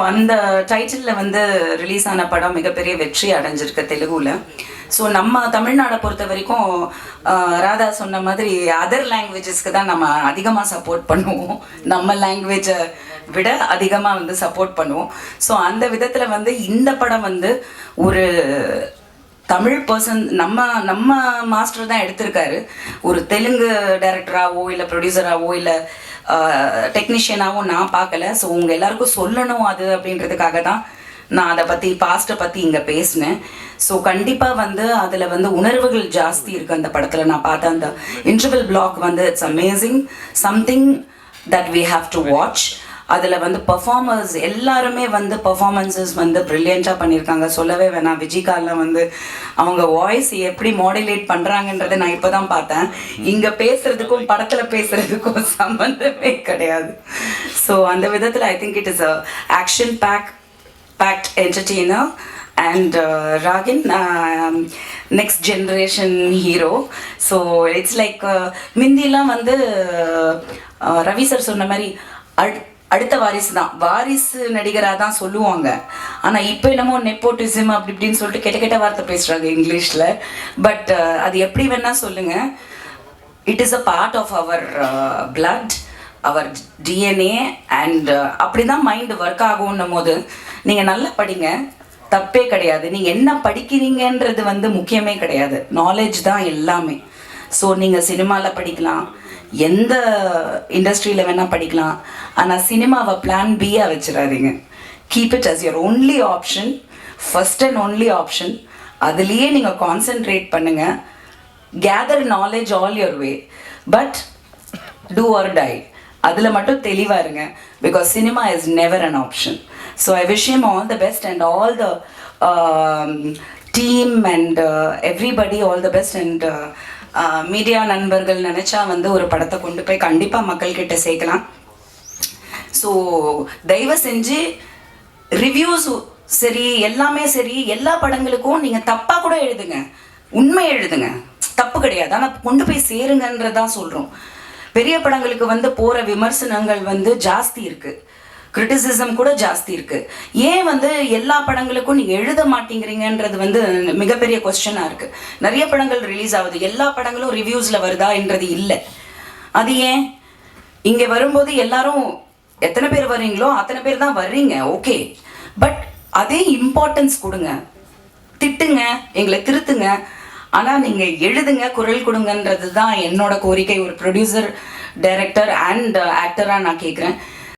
அந்த டைட்டிலில் வந்து ரிலீஸ் ஆன படம் மிகப்பெரிய வெற்றி அடைஞ்சிருக்கு தெலுங்குல. ஸோ நம்ம தமிழ்நாடை பொறுத்த வரைக்கும் ராதா சொன்ன மாதிரி அதர் லாங்குவேஜஸ்க்கு தான் நம்ம அதிகமாக சப்போர்ட் பண்ணுவோம், நம்ம லாங்குவேஜை விட அதிகமாக வந்து சப்போர்ட் பண்ணுவோம். ஸோ அந்த விதத்தில் வந்து இந்த படம் வந்து ஒரு தமிழ் பர்சன் நம்ம மாஸ்டர் தான் எடுத்திருக்காரு. ஒரு தெலுங்கு டைரக்டராகவோ இல்லை ப்ரொடியூசராகவோ இல்லை டெக்னீஷியனாகவோ நான் பார்க்கல. ஸோ உங்கள் எல்லாருக்கும் சொல்லணும் அது அப்படின்றதுக்காக தான் நான் அதை பற்றி பாஸ்ட்டை பற்றி இங்கே பேசினேன். ஸோ கண்டிப்பாக வந்து அதில் வந்து உணர்வுகள் ஜாஸ்தி இருக்குது அந்த படத்தில். நான் பார்த்த அந்த இன்டர்வல் பிளாக் வந்து it's amazing, something that we have to watch. அதில் வந்து பர்ஃபார்மர்ஸ் எல்லாருமே வந்து பர்ஃபார்மன்ஸஸ் வந்து ப்ரில்லியண்ட்டாக பண்ணியிருக்காங்க. சொல்லவே வேணாம், விஜிகாலாம் வந்து அவங்க வாய்ஸ் எப்படி மாடுலேட் பண்ணுறாங்கன்றதை நான் இப்போ தான் பார்த்தேன். இங்கே பேசுகிறதுக்கும் படத்தில் பேசுகிறதுக்கும் சம்மந்தமே கிடையாது. ஸோ அந்த விதத்தில் I think it is a action fact entertainer and Ragin next generation hero. So it's like மிந்திலாம் வந்து ரவி சார் சொன்ன மாதிரி அடுத்த வாரிசு தான், வாரிசு நடிகராக தான் சொல்லுவாங்க. ஆனால் இப்போ என்னமோ நெப்போட்டிசம் அப்படி இப்படின்னு சொல்லிட்டு கெட்ட வார்த்தை பேசுகிறாங்க இங்கிலீஷில். பட் அது எப்படி வேணால் சொல்லுங்கள், it is a part of our blood, our DNA. And அப்படி தான் மைண்டு ஒர்க் ஆகும்னும் போது நீங்கள் நல்லா படிங்க, தப்பே கிடையாது. நீங்கள் என்ன படிக்கிறீங்கன்றது வந்து முக்கியமே கிடையாது, நாலேஜ் தான் எல்லாமே. ஸோ நீங்கள் சினிமாவில் படிக்கலாம், எந்த இண்டஸ்ட்ரியில் வேணால் படிக்கலாம், ஆனால் சினிமாவை பிளான் பியாக வச்சிடாதீங்க. Keep it as your only option, first and only option. அதுலேயே நீங்கள் கான்சென்ட்ரேட் பண்ணுங்கள். Gather knowledge all your way, but do or die, அதில் மட்டும் தெளிவாக இருங்க. Because cinema is never an option. So I wish him all the best and all the team and everybody all the best. And media நண்பர்கள் நினச்சா வந்து ஒரு படத்தை கொண்டு போய் கண்டிப்பாக மக்கள்கிட்ட சேர்க்கலாம். ஸோ தயவு செஞ்சு ரிவ்யூஸ் சரி, எல்லாமே சரி, எல்லா படங்களுக்கும் நீங்கள் தப்பாக கூட எழுதுங்க, உண்மை எழுதுங்க, தப்பு கிடையாது. ஆனால் கொண்டு போய் சேருங்கன்றதான் சொல்கிறோம். பெரிய படங்களுக்கு வந்து போகிற விமர்சனங்கள் வந்து ஜாஸ்தி இருக்குது, கிரிட்டிசிசம் கூட ஜாஸ்தி இருக்குது. ஏன் வந்து எல்லா படங்களுக்கும் நீங்கள் எழுத மாட்டேங்கிறீங்கன்றது வந்து மிகப்பெரிய கொஸ்டினாக இருக்குது. நிறைய படங்கள் ரிலீஸ் ஆகுது, எல்லா படங்களும் ரிவ்யூஸில் வருதான்றது இல்லை. அது ஏன்? இங்கே வரும்போது எல்லாரும் எத்தனை பேர் வர்றீங்களோ அத்தனை பேர் தான் வர்றீங்க, ஓகே. பட் அதே இம்பார்ட்டன்ஸ் கொடுங்க, திட்டுங்க, எங்களை திருத்துங்க, ஆனால் நீங்கள் எழுதுங்க, குரல் கொடுங்கன்றது தான் என்னோட கோரிக்கை. ஒரு ப்ரொடியூசர், டைரக்டர் அண்ட் ஆக்டராக நான் கேட்குறேன்.